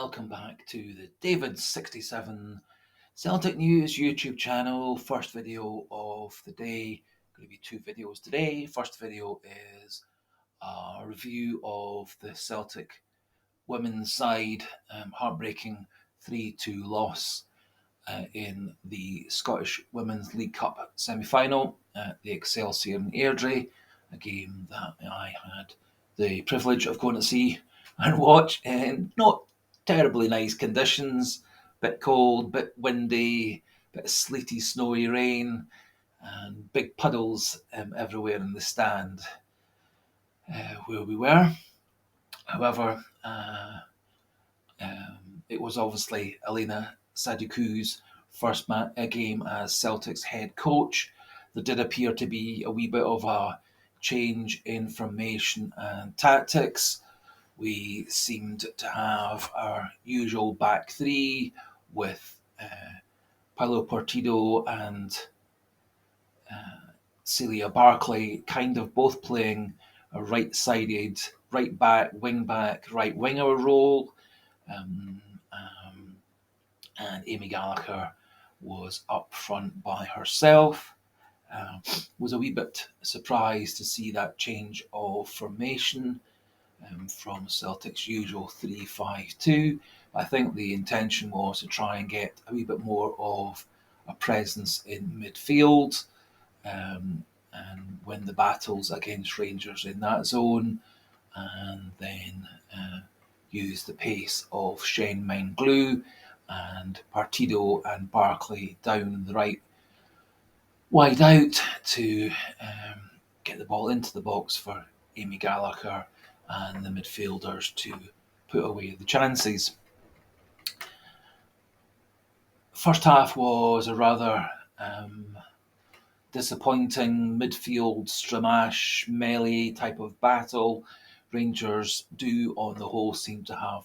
welcome back to the David67 Celtic News YouTube channel. First video of the day. Going to be two videos today. First video is a review of the Celtic women's side heartbreaking 3-2 loss in the Scottish Women's League Cup semi-final at the Excelsior in Airdrie, a game that I had the privilege of going to see and watch in not terribly nice conditions, bit cold, bit windy, bit of sleety, snowy rain, and big puddles everywhere in the stand where we were. However, it was obviously Elena Sadiku's first game as Celtic's head coach. There did appear to be a wee bit of a change in formation and tactics. We seemed to have our usual back three with Paulo Partido and Celia Barclay kind of both playing a right-sided, right-back, wing-back, right winger role. And Amy Gallagher was up front by herself. Was a wee bit surprised to see that change of formation from Celtic's usual 3-5-2. I think the intention was to try and get a wee bit more of a presence in midfield and win the battles against Rangers in that zone, and then use the pace of Shane Menglu and Partido and Barclay down the right wide out to get the ball into the box for Amy Gallagher and the midfielders to put away the chances. First half was a rather disappointing midfield stramash melee type of battle. Rangers do on the whole seem to have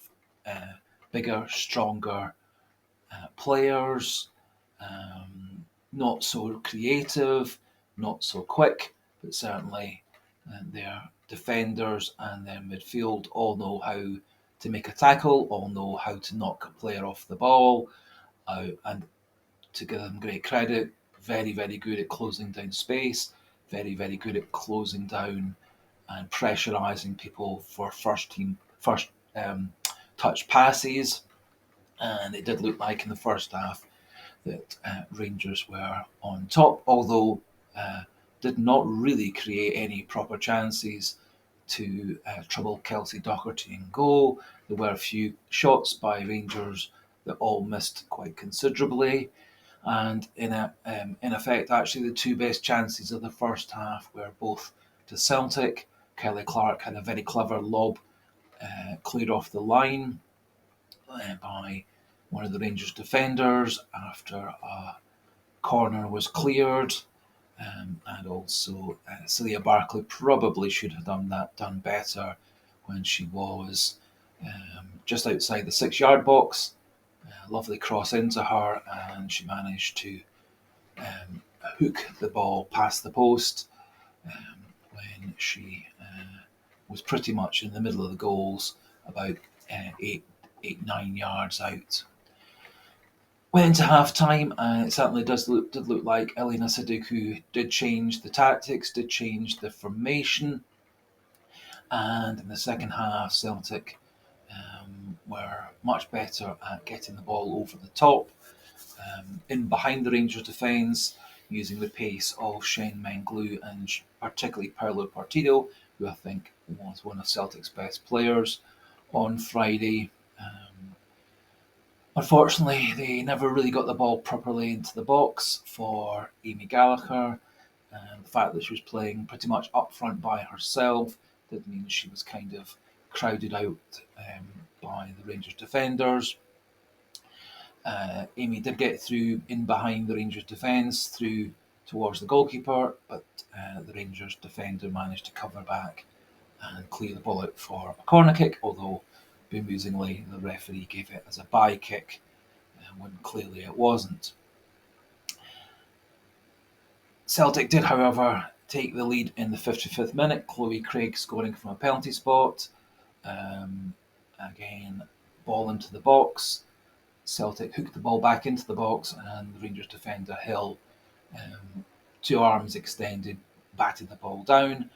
bigger, stronger players, not so creative, not so quick, but certainly their defenders and their midfield all know how to make a tackle, all know how to knock a player off the ball, and to give them great credit, very, very good at closing down space, very, very good at closing down and pressurising people for first touch passes. And it did look like in the first half that Rangers were on top, although did not really create any proper chances to trouble Kelsey Doherty in goal. There were a few shots by Rangers that all missed quite considerably. And in effect, actually, the two best chances of the first half were both to Celtic. Kelly Clark had a very clever lob cleared off the line by one of the Rangers defenders after a corner was cleared. And also Celia Barclay probably should have done better when she was just outside the 6-yard box. Lovely cross into her, and she managed to hook the ball past the post when she was pretty much in the middle of the goals, about 8-9 yards out. Went into half time, and it certainly did look like Elena Sadiku did change the tactics, did change the formation, and in the second half, Celtic were much better at getting the ball over the top, in behind the Rangers defence, using the pace of Shane Menglu and particularly Paulo Partido, who I think was one of Celtic's best players on Friday. Unfortunately, they never really got the ball properly into the box for Amy Gallagher. The fact that she was playing pretty much up front by herself did mean she was kind of crowded out by the Rangers defenders. Amy did get through in behind the Rangers defence through towards the goalkeeper, but the Rangers defender managed to cover back and clear the ball out for a corner kick, although bemusingly the referee gave it as a bye kick when clearly it wasn't. Celtic did, however, take the lead in the 55th minute, Chloe Craig scoring from a penalty spot. Again, ball into the box. Celtic hooked the ball back into the box, and the Rangers defender Hill, um, two arms extended, batted the ball down.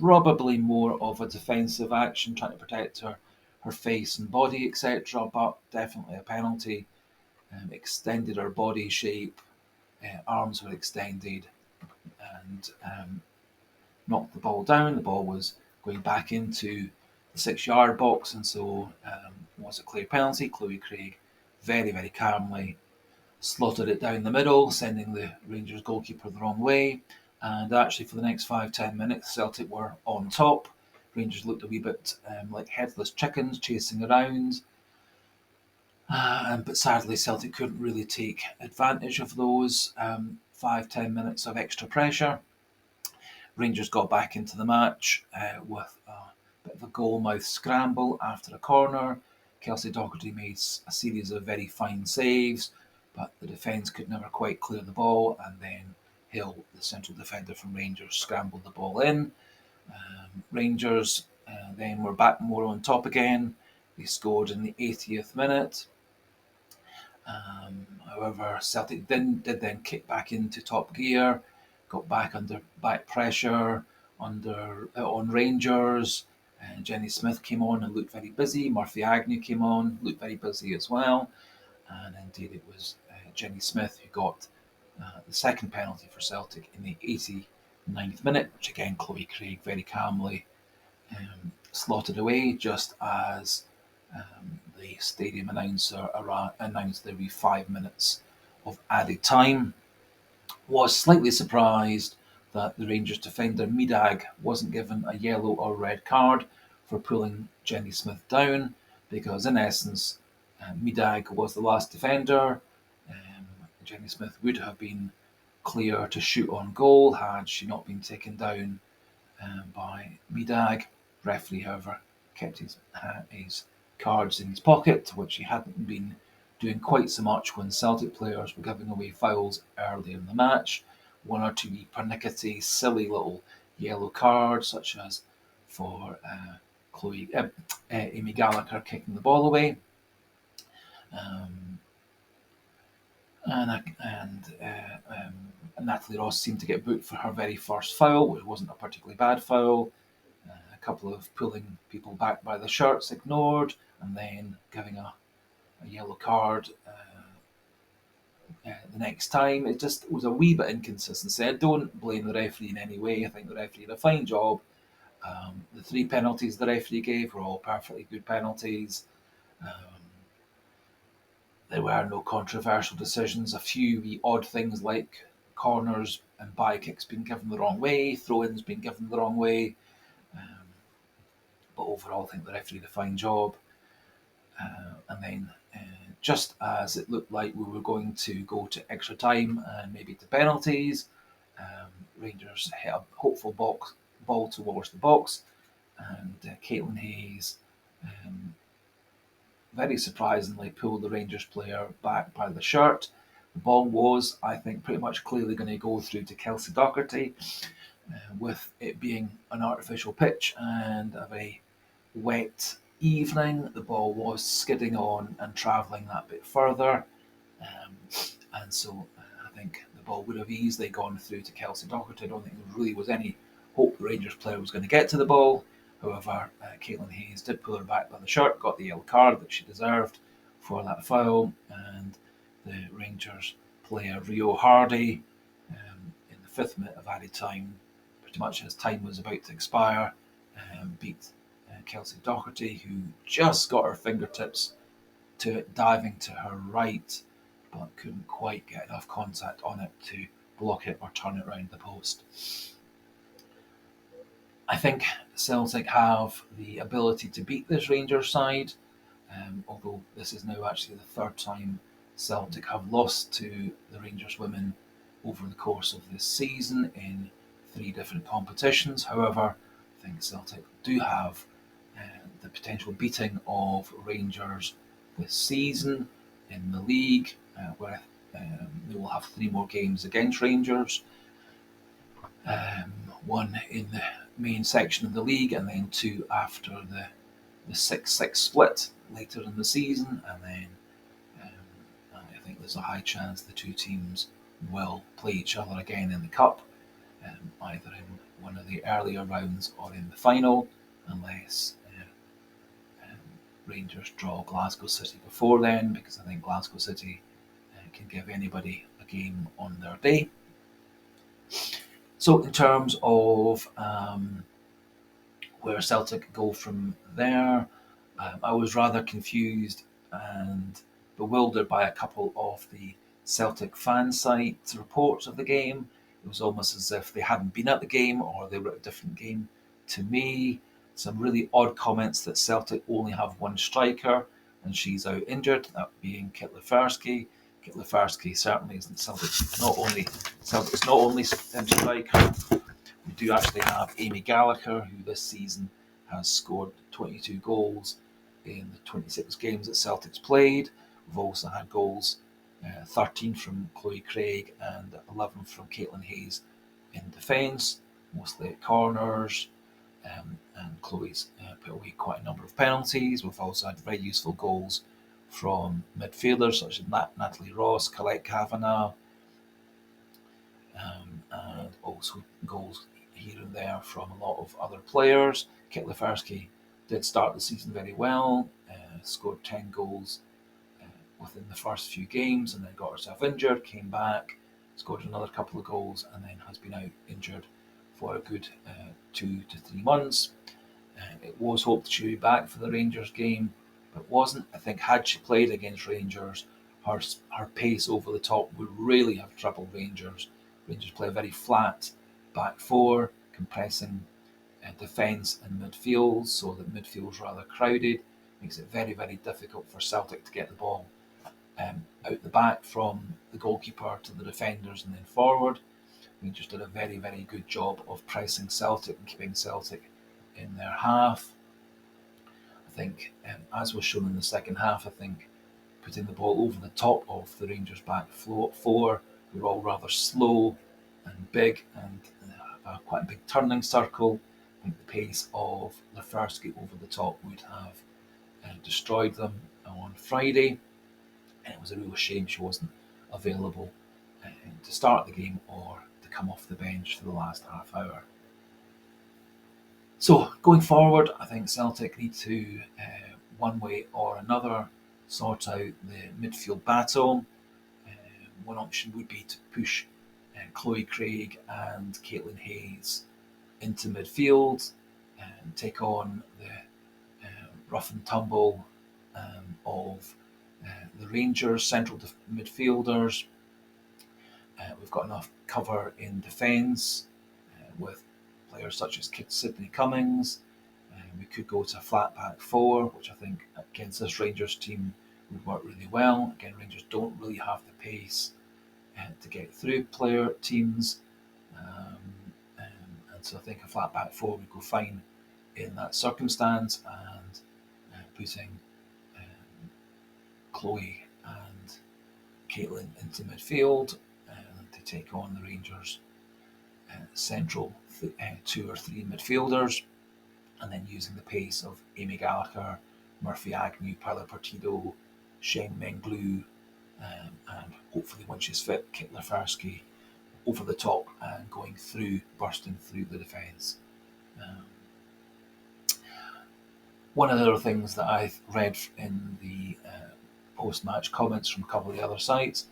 Probably more of a defensive action, trying to protect her face and body, etc. But definitely a penalty. Extended her body shape, arms were extended, and knocked the ball down. The ball was going back into the 6 yard box, and so was a clear penalty. Chloe Craig very, very calmly slotted it down the middle, sending the Rangers goalkeeper the wrong way. And actually, for the next 5-10 minutes, Celtic were on top. Rangers looked a wee bit like headless chickens chasing around. But sadly, Celtic couldn't really take advantage of those 5-10 minutes of extra pressure. Rangers got back into the match with a bit of a goal-mouth scramble after a corner. Kelsey Doherty made a series of very fine saves, but the defence could never quite clear the ball, and then Hill, the central defender from Rangers, scrambled the ball in. Rangers then were back more on top again. They scored in the 80th minute. However, Celtic did then kick back into top gear, got back under back pressure on Rangers. Jenny Smith came on and looked very busy. Murphy Agnew came on, looked very busy as well. And indeed, it was Jenny Smith who got the second penalty for Celtic in the 89th minute, which again Chloe Craig very calmly slotted away just as the stadium announcer announced there would be 5 minutes of added time. Was slightly surprised that the Rangers defender Midag wasn't given a yellow or red card for pulling Jenny Smith down, because in essence, Midag was the last defender. Jenny Smith would have been clear to shoot on goal had she not been taken down by Midag. Referee, however, kept his cards in his pocket, which he hadn't been doing quite so much when Celtic players were giving away fouls earlier in the match. One or two pernickety, silly little yellow cards, such as for Amy Gallagher kicking the ball away. Natalie Ross seemed to get booked for her very first foul, which wasn't a particularly bad foul. A couple of pulling people back by the shirts ignored, and then giving a yellow card the next time. It just was a wee bit inconsistency. I don't blame the referee in any way. I think the referee did a fine job. The 3 penalties the referee gave were all perfectly good penalties. There were no controversial decisions. A few wee odd things like corners and by kicks being given the wrong way, throw-ins being given the wrong way. But overall, I think the referee did a fine job. And then, just as it looked like we were going to go to extra time and maybe to penalties, Rangers hit a hopeful ball towards the box, and Caitlin Hayes very surprisingly pulled the Rangers player back by the shirt. The ball was, I think, pretty much clearly going to go through to Kelsey Doherty, with it being an artificial pitch and a very wet evening. The ball was skidding on and travelling that bit further, and so I think the ball would have easily gone through to Kelsey Doherty. I don't think there really was any hope the Rangers player was going to get to the ball. However, Caitlin Hayes did pull her back by the shirt, got the yellow card that she deserved for that foul, and the Rangers player Rio Hardy, in the 5th minute of added time, pretty much as time was about to expire, beat Kelsey Doherty, who just got her fingertips to it, diving to her right, but couldn't quite get enough contact on it to block it or turn it round the post. I think Celtic have the ability to beat this Rangers side, although this is now actually the 3rd time Celtic have lost to the Rangers women over the course of this season in 3 different competitions. However, I think Celtic do have the potential beating of Rangers this season in the league, where they will have 3 more games against Rangers. One in the main section of the league, and then 2 after the 6-6 split. later in the season, and then I think there's a high chance the two teams will play each other again in the cup, either in one of the earlier rounds or in the final, unless um, Rangers draw Glasgow City before then, because I think Glasgow City can give anybody a game on their day. So in terms of where Celtic go from there, I was rather confused and bewildered by a couple of the Celtic fan site reports of the game. It was almost as if they hadn't been at the game or they were at a different game to me. Some really odd comments that Celtic only have one striker and she's out injured, that being Kit Lefersky. Kit Lefersky certainly isn't Celtic's not only striker. We do actually have Amy Gallagher, who this season has scored 22 goals in the 26 games that Celtic's played. We've also had goals, 13 from Chloe Craig and 11 from Caitlin Hayes in defence, mostly at corners. And Chloe's put away quite a number of penalties. We've also had very useful goals from midfielders such as Natalie Ross, Colette Kavanagh, and also goals here and there from a lot of other players. Kit Lefersky did start the season very well, scored 10 goals within the first few games, and then got herself injured, came back, scored another couple of goals, and then has been out injured for a good 2 to 3 months. It was hoped she'd be back for the Rangers game, but wasn't. I think had she played against Rangers, her pace over the top would really have troubled Rangers. Rangers play a very flat back four, compressing defence and midfield, so that midfield's rather crowded. Makes it very, very difficult for Celtic to get the ball out the back from the goalkeeper to the defenders and then forward. Rangers did a very, very good job of pressing Celtic and keeping Celtic in their half. I think, as was shown in the second half, I think putting the ball over the top of the Rangers back four, we were all rather slow and big and quite a big turning circle. I think the pace of Lefersky over the top would have destroyed them on Friday, and it was a real shame she wasn't available to start the game or to come off the bench for the last half hour. So going forward, I think Celtic need to, one way or another, sort out the midfield battle. One option would be to push Chloe Craig and Caitlin Hayes into midfield and take on the rough and tumble of the Rangers central midfielders. We've got enough cover in defence with players such as Sydney Cummings. We could go to a flat back four, which I think against this Rangers team would work really well. Again, Rangers don't really have the pace to get through player teams. And so I think a flat back four would go fine in that circumstance, and putting Chloe and Caitlin into midfield to take on the Rangers central 2 or 3 midfielders, and then using the pace of Amy Gallagher, Murphy Agnew, Paula Partido, Shane Menglu, and hopefully when she's fit, Kit Lefersky over the top and bursting through the defence. One of the other things that I read in the post-match comments from a couple of the other sites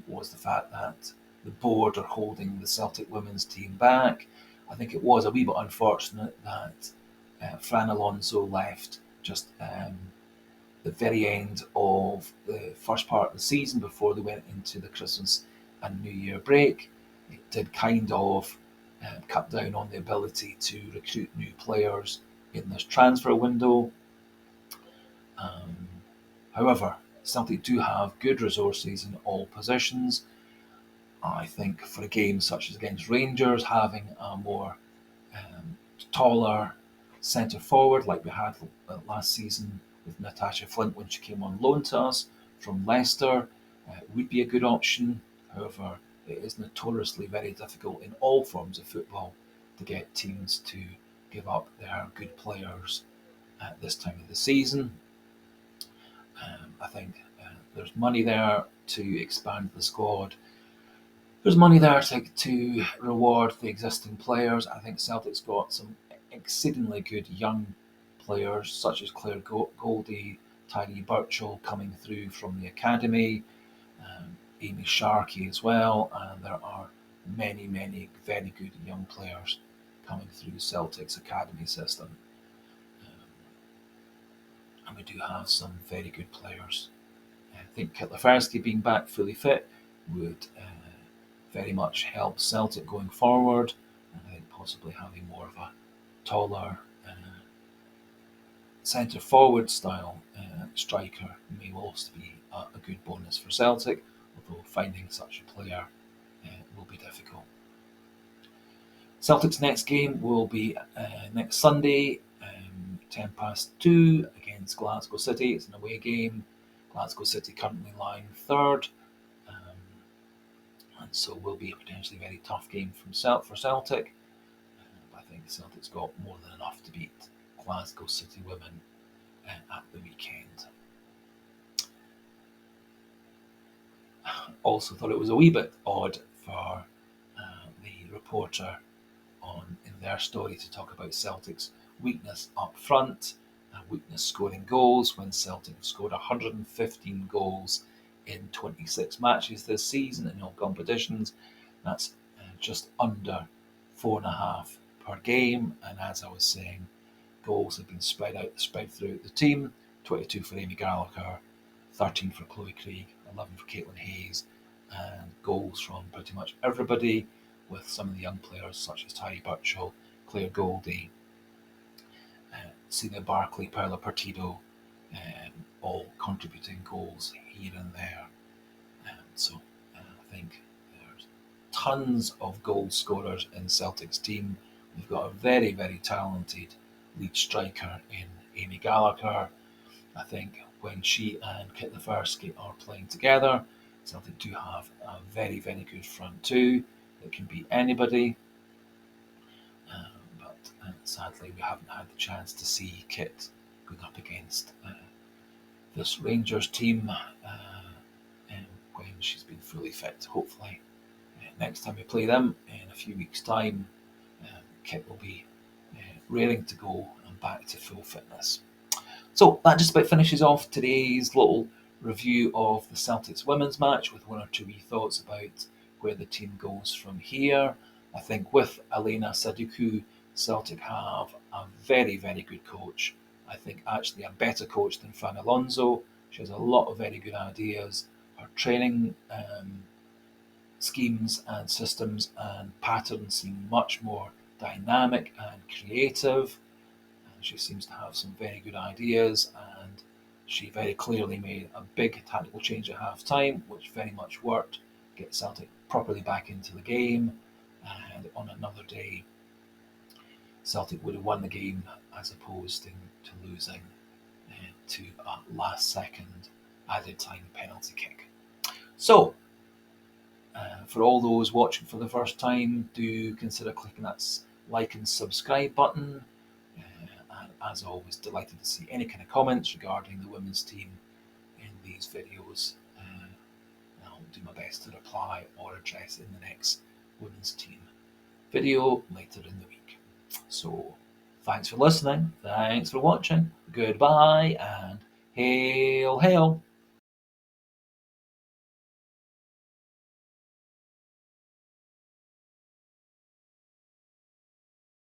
was the fact that the board are holding the Celtic women's team back. I think it was a wee bit unfortunate that Fran Alonso left just the very end of the first part of the season before they went into the Christmas and New Year break. It did kind of cut down on the ability to recruit new players in this transfer window. However, Celtic do have good resources in all positions. I think for a game such as against Rangers, having a more taller centre forward like we had last season with Natasha Flint when she came on loan to us from Leicester would be a good option. However, it is notoriously very difficult in all forms of football to get teams to give up their good players at this time of the season. I think there's money there to expand the squad. There's money there to reward the existing players. I think Celtic's got some exceedingly good young players, such as Claire Goldie, Tiny Birchall coming through from the academy, Amy Sharkey as well, and there are many, many very good young players coming through Celtic's academy system. And we do have some very good players. I think Kitlafersky being back fully fit would very much help Celtic going forward, and I think possibly having more of a taller centre forward style striker may also be a good bonus for Celtic, although finding such a player will be difficult. Celtic's next game will be next Sunday, 2:10 against Glasgow City. It's an away game. Glasgow City currently lying third, and so will be a potentially very tough game for Celtic. I think Celtic's got more than enough to beat Glasgow City women at the weekend. Also thought it was a wee bit odd for the reporter in their story to talk about Celtic's weakness up front, weakness scoring goals, when Celtic have scored 115 goals in 26 matches this season in all competitions. That's just under 4.5 per game, and as I was saying, goals have been spread throughout the team. 22 for Amy Gallagher, 13 for Chloe Craig, 11 for Caitlin Hayes, and goals from pretty much everybody, with some of the young players such as Tyree Birchall, Claire Goldie, Celia Barkley, Paula Partido, all contributing goals here and there. So I think there's tons of goal scorers in Celtic's team. We've got a very, very talented lead striker in Amy Gallagher. I think when she and Kitlafersky are playing together, Celtic do have a very, very good front two. It can beat anybody. But sadly, we haven't had the chance to see Kit going up against this Rangers team when she's been fully fit. Hopefully, next time we play them in a few weeks' time, Kit will be raring to go and back to full fitness. So that just about finishes off today's little review of the Celtics women's match, with one or two wee thoughts about where the team goes from here. I think with Elena Saduku, Celtic have a very, very good coach. I think actually a better coach than Fran Alonso. She has a lot of very good ideas. Her training schemes and systems and patterns seem much more dynamic and creative. She seems to have some very good ideas, and she very clearly made a big tactical change at half time, which very much worked, get Celtic properly back into the game. And on another day, Celtic would have won the game as opposed to losing to a last second added time penalty kick. So, for all those watching for the first time, do consider clicking that like and subscribe button. And as always, delighted to see any kind of comments regarding the women's team in these videos. I'll do my best to reply or address in the next women's team video later in the week. So, thanks for listening, thanks for watching, goodbye, and hail, hail.